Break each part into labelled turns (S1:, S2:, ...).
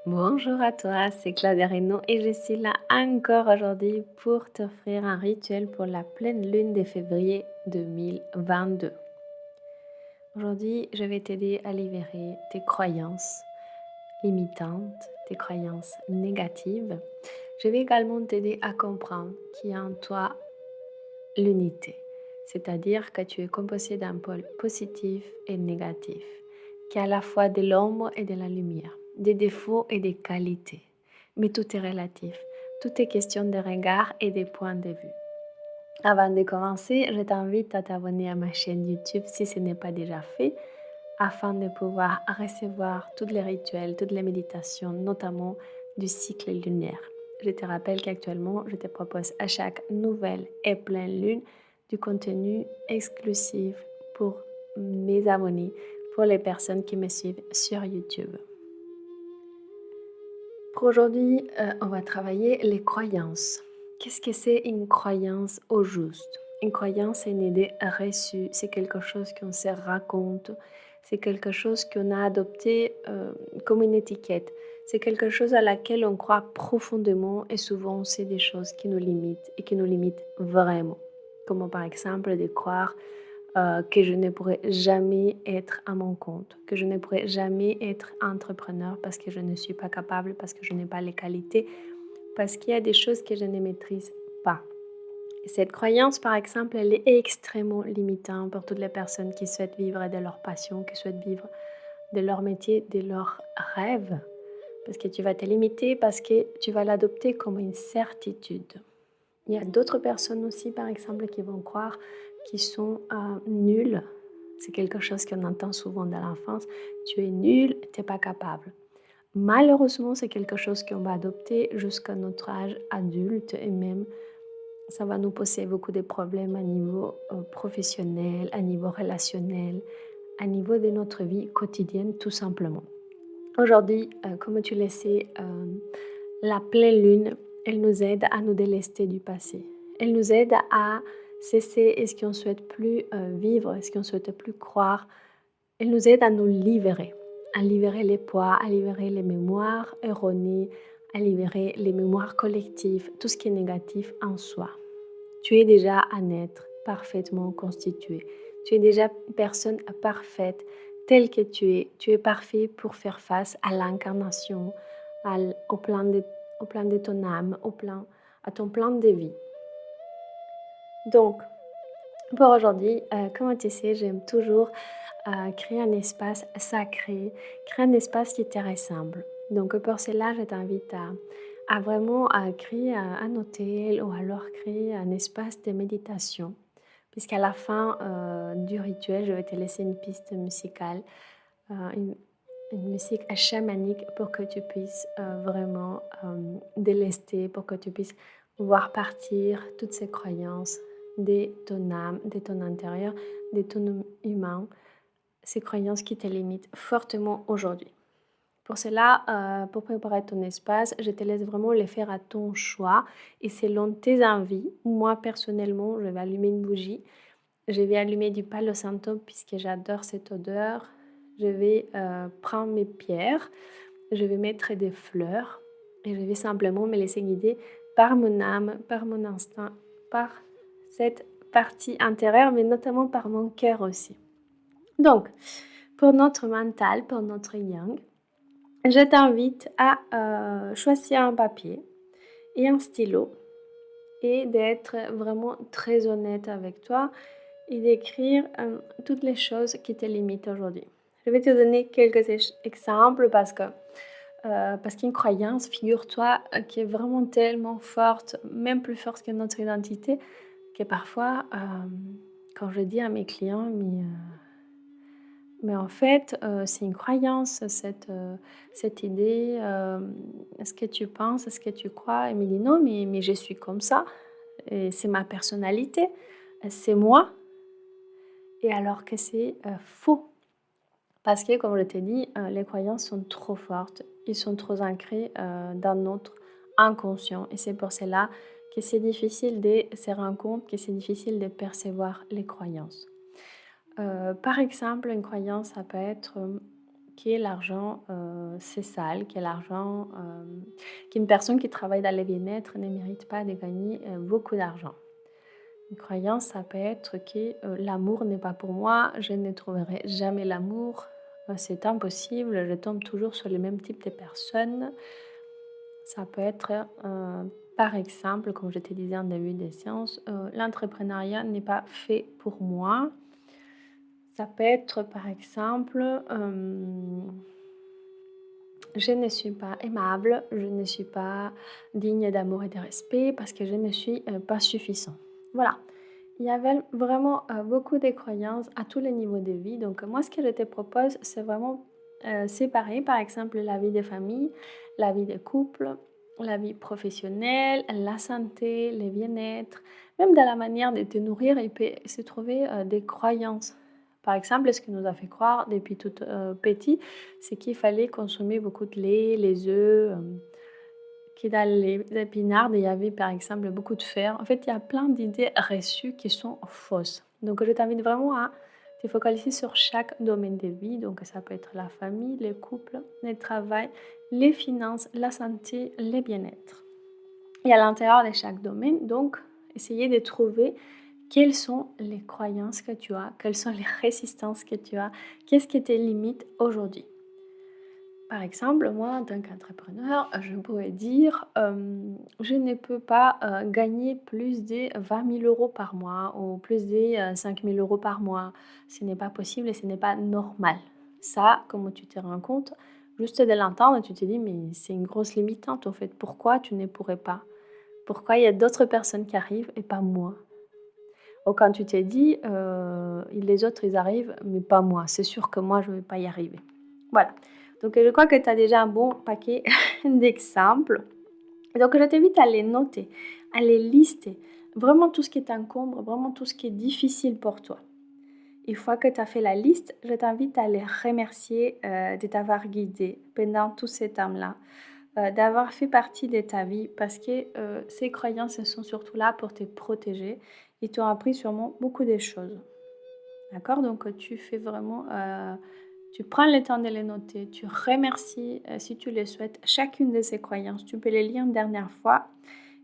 S1: Bonjour à toi, c'est Claudia Reynaud et je suis là encore aujourd'hui pour t'offrir un rituel pour la pleine lune de février 2022. Aujourd'hui, je vais t'aider à libérer tes croyances limitantes, tes croyances négatives. Je vais également t'aider à comprendre qu'il y a en toi l'unité, c'est-à-dire que tu es composé d'un pôle positif et négatif, qui a à la fois de l'ombre et de la lumière, des défauts et des qualités. Mais tout est relatif, tout est question de regard et de points de vue. Avant de commencer, je t'invite à t'abonner à ma chaîne YouTube si ce n'est pas déjà fait, afin de pouvoir recevoir tous les rituels, toutes les méditations, notamment du cycle lunaire. Je te rappelle qu'actuellement, je te propose à chaque nouvelle et pleine lune du contenu exclusif pour mes abonnés, pour les personnes qui me suivent sur YouTube. Pour aujourd'hui, on va travailler les croyances. Qu'est-ce que c'est une croyance au juste? Une croyance, c'est une idée reçue, c'est quelque chose qu'on se raconte, c'est quelque chose qu'on a adopté comme une étiquette, c'est quelque chose à laquelle on croit profondément et souvent c'est des choses qui nous limitent et qui nous limitent vraiment. Comme par exemple de croire que je ne pourrai jamais être à mon compte, que je ne pourrai jamais être entrepreneur parce que je ne suis pas capable, parce que je n'ai pas les qualités, parce qu'il y a des choses que je ne maîtrise pas. Et cette croyance, par exemple, elle est extrêmement limitante pour toutes les personnes qui souhaitent vivre de leur passion, qui souhaitent vivre de leur métier, de leurs rêves. Parce que tu vas te limiter, parce que tu vas l'adopter comme une certitude. Il y a d'autres personnes aussi, par exemple, qui vont croire qu'ils sont nuls. C'est quelque chose qu'on entend souvent dans l'enfance. Tu es nul, tu n'es pas capable. Malheureusement, c'est quelque chose qu'on va adopter jusqu'à notre âge adulte et même ça va nous poser beaucoup de problèmes à niveau professionnel, à niveau relationnel, à niveau de notre vie quotidienne tout simplement. Aujourd'hui, comme tu le sais, la pleine lune, elle nous aide à nous délester du passé. Elle nous aide à cesser ce qu'on ne souhaite plus vivre, ce qu'on ne souhaite plus croire. Elle nous aide à libérer les poids, à libérer les mémoires erronées, à libérer les mémoires collectives, tout ce qui est négatif en soi. Tu es déjà un être parfaitement constitué. Tu es déjà une personne parfaite, telle que tu es. Tu es parfait pour faire face à l'incarnation, au plan de ton âme, à ton plan de vie. Donc, pour aujourd'hui, comme tu sais, j'aime toujours créer un espace sacré, créer un espace qui te ressemble. Donc pour cela, je t'invite à vraiment créer un hôtel ou alors créer un espace de méditation. Puisqu'à la fin du rituel, je vais te laisser une piste musicale, euh, une, une musique chamanique pour que tu puisses vraiment délester, pour que tu puisses voir partir toutes ces croyances de ton âme, de ton intérieur, de ton humain, ces croyances qui te limitent fortement aujourd'hui. Pour cela, pour préparer ton espace, je te laisse vraiment les faire à ton choix et selon tes envies. Moi, personnellement, je vais allumer une bougie. Je vais allumer du palo santo puisque j'adore cette odeur. Je vais prendre mes pierres. Je vais mettre des fleurs et je vais simplement me laisser guider par mon âme, par mon instinct, par cette partie intérieure, mais notamment par mon cœur aussi. Donc, pour notre mental, pour notre yang, je t'invite à choisir un papier et un stylo et d'être vraiment très honnête avec toi et d'écrire toutes les choses qui te limitent aujourd'hui. Je vais te donner quelques exemples parce qu'une croyance, figure-toi, qui est vraiment tellement forte, même plus forte que notre identité, que parfois, quand je dis à mes clients, mais en fait, c'est une croyance, cette idée, est-ce que tu penses, est-ce que tu crois? Elle me dit: «Non, mais je suis comme ça et c'est ma personnalité, c'est moi» et alors que c'est, faux. Parce que comme je t'ai dit, les croyances sont trop fortes, ils sont trop ancrés, dans notre inconscient et c'est pour cela que c'est difficile de se rendre compte, que c'est difficile de percevoir les croyances. Par exemple, une croyance, ça peut être, que l'argent, c'est sale, que l'argent, qu'une personne qui travaille dans le bien-être ne mérite pas de gagner, beaucoup d'argent. Une croyance, ça peut être que, l'amour n'est pas pour moi, je ne trouverai jamais l'amour, c'est impossible, je tombe toujours sur le même type de personnes. Ça peut être, par exemple, comme je te disais en début de séance, l'entrepreneuriat n'est pas fait pour moi. Ça peut être, par exemple, je ne suis pas aimable, je ne suis pas digne d'amour et de respect parce que je ne suis, pas suffisant. Voilà, il y avait vraiment, beaucoup de croyances à tous les niveaux de vie. Donc moi, ce que je te propose, c'est vraiment, séparer, par exemple, la vie de famille, la vie de couple, la vie professionnelle, la santé, le bien-être. Même dans la manière de te nourrir, il peut se trouver, des croyances. Par exemple, ce qui nous a fait croire depuis tout, petit, c'est qu'il fallait consommer beaucoup de lait, les œufs, que dans les épinards, il y avait par exemple beaucoup de fer. En fait, il y a plein d'idées reçues qui sont fausses. Donc, je t'invite vraiment à te focaliser sur chaque domaine de vie. Donc, ça peut être la famille, le couple, le travail, les finances, la santé, le bien-être. Et à l'intérieur de chaque domaine, donc, essayer de trouver quelles sont les croyances que tu as, quelles sont les résistances que tu as, qu'est-ce qui te limite aujourd'hui. Par exemple, moi, en tant qu'entrepreneur, je pourrais dire, je ne peux pas, gagner plus de 20 000 € par mois ou plus de, 5 000 € par mois. Ce n'est pas possible et ce n'est pas normal. Ça, comme tu te rends compte, juste de l'entendre, tu te dis: «Mais c'est une grosse limitante, en fait. Pourquoi tu ne pourrais pas? Pourquoi il y a d'autres personnes qui arrivent et pas moi?» Ou quand tu t'es dit, «Les autres, ils arrivent, mais pas moi. C'est sûr que moi, je ne vais pas y arriver». Voilà. Donc, je crois que tu as déjà un bon paquet d'exemples. Donc, je t'invite à les noter, à les lister. Vraiment tout ce qui t'encombre, vraiment tout ce qui est difficile pour toi. Une fois que tu as fait la liste, je t'invite à les remercier de t'avoir guidé pendant tout ce temps-là, d'avoir fait partie de ta vie parce que ces croyances elles sont surtout là pour te protéger et t'ont appris sûrement beaucoup de choses. D'accord? Donc, tu fais vraiment, tu prends le temps de les noter, tu remercies, si tu le souhaites, chacune de ces croyances. Tu peux les lire une dernière fois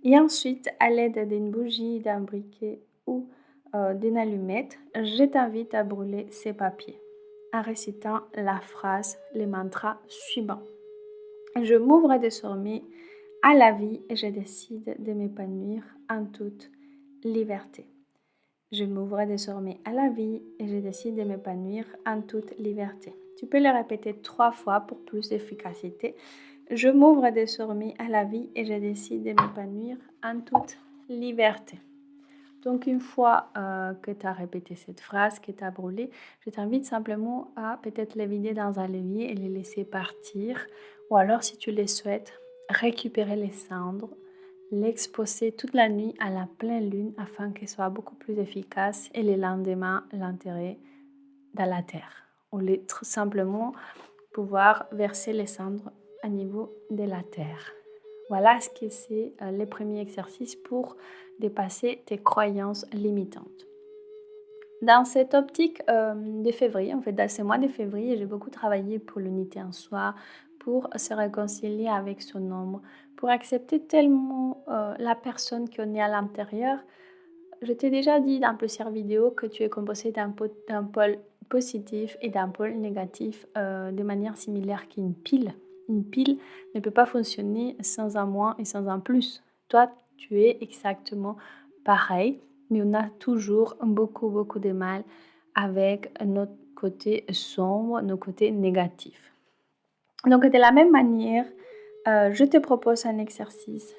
S1: et ensuite, à l'aide d'une bougie, d'un briquet ou, d'une allumette, je t'invite à brûler ces papiers en récitant la phrase, le mantra suivant: «Je m'ouvre désormais à la vie et je décide de m'épanouir en toute liberté». Je m'ouvre désormais à la vie et je décide de m'épanouir en toute liberté. Tu peux le répéter 3 fois pour plus d'efficacité. Je m'ouvre désormais à la vie et je décide de m'épanouir en toute liberté. Donc une fois que tu as répété cette phrase, que tu as brûlé, je t'invite simplement à peut-être les vider dans un levier et les laisser partir. Ou alors si tu les souhaites, récupérer les cendres, l'exposer toute la nuit à la pleine lune afin qu'elle soit beaucoup plus efficace et le lendemain l'enterrer dans la terre. Ou simplement pouvoir verser les cendres à niveau de la terre. Voilà ce que c'est le premier exercice pour dépasser tes croyances limitantes. Dans cette optique de février, en fait, dans ce mois de février, j'ai beaucoup travaillé pour l'unité en soi, pour se réconcilier avec son ombre, pour accepter tellement la personne qu'on est à l'intérieur. Je t'ai déjà dit dans plusieurs vidéos que tu es composé d'un pôle positif et d'un pôle négatif de manière similaire qu'une pile. Une pile ne peut pas fonctionner sans un moins et sans un plus. Toi, tu es exactement pareil, mais on a toujours beaucoup, beaucoup de mal avec notre côté sombre, nos côtés négatifs. Donc, de la même manière, je te propose un exercice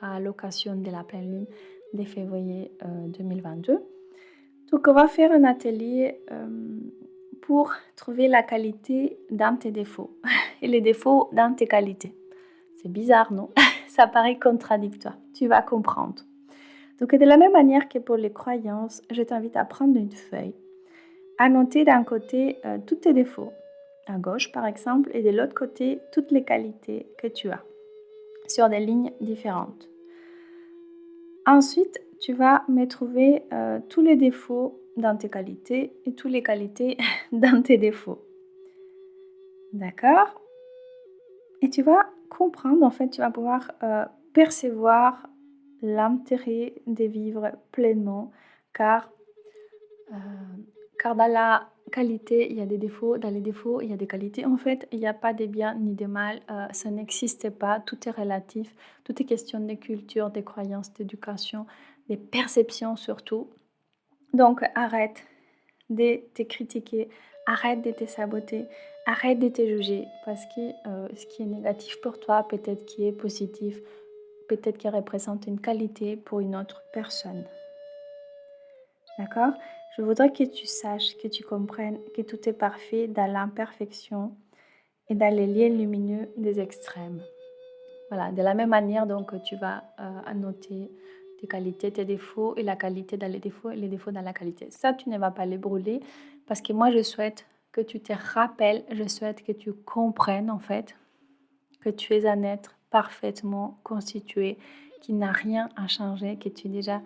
S1: à l'occasion de la pleine lune de février 2022. Donc, on va faire un atelier pour trouver la qualité dans tes défauts et les défauts dans tes qualités. C'est bizarre, non? Ça paraît contradictoire. Tu vas comprendre. Donc, de la même manière que pour les croyances, je t'invite à prendre une feuille, à noter d'un côté tous tes défauts, à gauche par exemple, et de l'autre côté toutes les qualités que tu as, sur des lignes différentes. Ensuite, tu vas me trouver tous les défauts dans tes qualités et toutes les qualités dans tes défauts.
S2: D'accord? Et tu vas comprendre, en fait, tu vas pouvoir, percevoir l'intérêt de vivre pleinement car, heu, car dans la qualité, il y a des défauts, dans les défauts, il y a des qualités. En fait, il y a pas de bien ni de mal, ça n'existe pas, tout est relatif, tout est question de culture, de croyances, d'éducation, des perceptions surtout. Donc arrête de te critiquer, arrête de te saboter, arrête de te juger parce que ce qui est négatif pour toi, peut-être qui est positif, peut-être qui représente une qualité pour une autre personne. D'accord? Je voudrais que tu saches, que tu comprennes que tout est parfait dans l'imperfection et dans les liens lumineux des extrêmes. Voilà, de la même manière, donc, tu vas annoter tes qualités, tes défauts et la qualité dans les défauts et les défauts dans la qualité. Ça, tu ne vas pas les brûler parce que moi, je souhaite que tu te rappelles, je souhaite que tu comprennes en fait que tu es un être parfaitement constitué, qui n'a rien à changer, que tu es déjà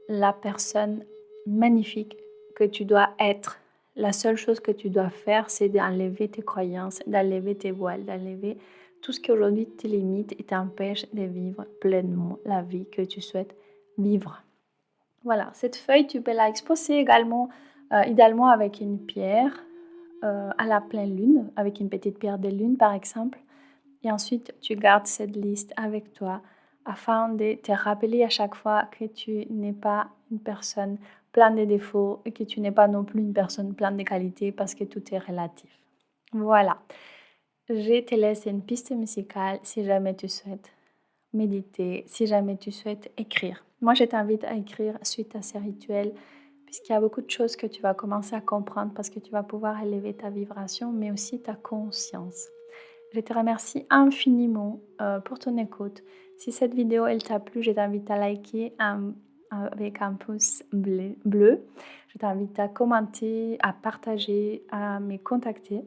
S2: la personne magnifique que tu dois être. La seule chose que tu dois faire, c'est d'enlever tes croyances, d'enlever tes voiles, d'enlever tout ce qui aujourd'hui te limite et t'empêche de vivre pleinement la vie que tu souhaites vivre. Voilà, cette feuille, tu peux la exposer également, idéalement avec une pierre à la pleine lune, avec une petite pierre de lune par exemple. Et ensuite, tu gardes cette liste avec toi afin de te rappeler à chaque fois que tu n'es pas une personne pleine de défauts et que tu n'es pas non plus une personne pleine de qualités parce que tout est relatif. Voilà, je te laisse une piste musicale si jamais tu souhaites méditer, si jamais tu souhaites écrire. Moi, je t'invite à écrire suite à ces rituels puisqu'il y a beaucoup de choses que tu vas commencer à comprendre parce que tu vas pouvoir élever ta vibration mais aussi ta conscience. Je te remercie infiniment pour ton écoute. Si cette vidéo elle t'a plu, je t'invite à liker avec un pouce bleu. Je t'invite à commenter, à partager, à me contacter,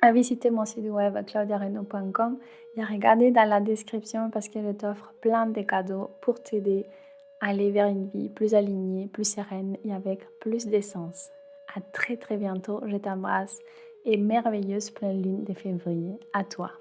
S2: à visiter mon site web claudiareno.com et à regarder dans la description parce que je t'offre plein de cadeaux pour t'aider à aller vers une vie plus alignée, plus sereine et avec plus d'essence. À très très bientôt, je t'embrasse et merveilleuse pleine lune de février à toi.